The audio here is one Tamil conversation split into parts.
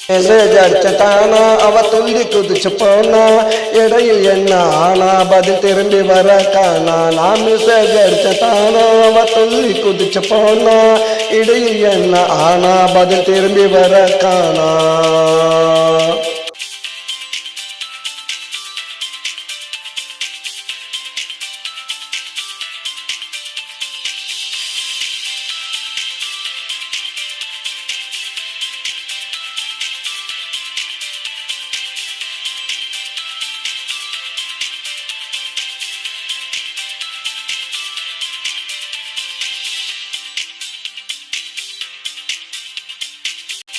ஜடிச்சட்டானா அவ துள்ளி குதிச்சு போனா இடையில் என்ன ஆனா பதில் திரும்பி வர காணா. நான் மெசேஜ் அடிச்சட்டானா அவ துள்ளி குதிச்சு போனா இடையில் என்ன ஆனா பதில் திரும்பி வர காணா.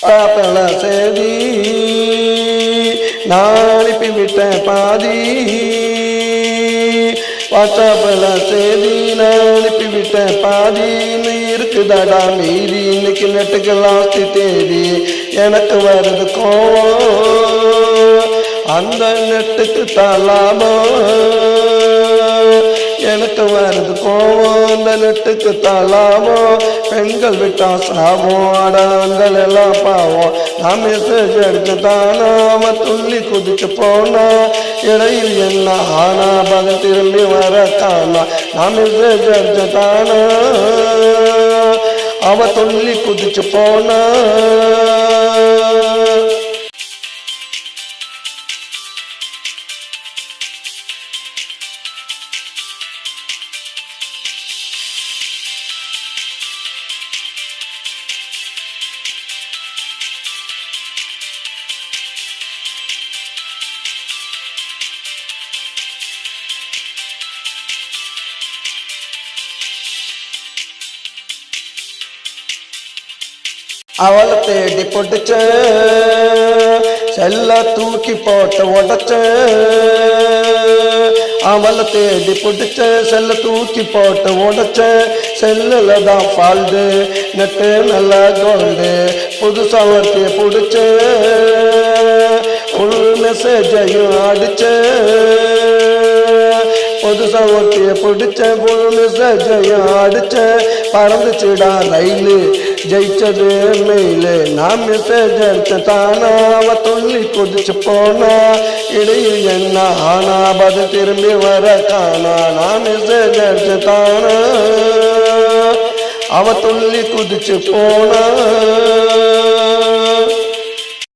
பாப்பல சேதி நான் அனுப்பிவிட்டேன் பாதி. வாட்ஸ்அப்பில் சேதி நான் அனுப்பிவிட்டேன் பாதி. இன்னும் இருக்குதாடா மீதி இன்னைக்கு நெட்டுக்கு லாஸ்ட் தேதி. எனக்கு வருது கோவம் அந்த நெட்டுக்கு தலாபம். எனக்கு வருது கோவம் அந்த நெட்டுக்கு தலாபம். பெண்கள் விட்டா சாபம் ஆடங்கள் எல்லாம் பாவம். நான் மெசேஜ் எடுத்துட்டானா அவன் துள்ளி குதிச்சு போனா இடையில் என்ன ஆனா பதில் திரும்பி வர காணா. நான் மெசேஜ் எடுத்துட்டானா அவன் துள்ளி குதிச்சு போனா. அவளை தேடி பொட்டுச்ச செல்ல தூக்கி போட்டு உடச்ச. அவளை தேடி பொட்டுச்ச செல்ல தூக்கி போட்டு உடச்ச. செல்லுல தான் ஃபால்டு நெட்டு நல்லா கோல்டு. புதுசா ஒருத்தைய பிடிச்ச ஃபுல் மெசேஜையும் அடிச்ச. புதுசா ஒருத்தைய பிடிச்ச ஃபுல் மெசேஜையும் அடிச்ச. பறந்துச்சுடா ரயிலு ஜெயிச்சது மெயிலு. நான் மெசேஜ் எடுத்தானா அவ துள்ளி குதிச்சு போனா இடையில் என்ன ஆனா பதில் திரும்பி வர காணா. நான் மெசேஜ் எடுத்தானா அவ துள்ளி குதிச்சு போனா.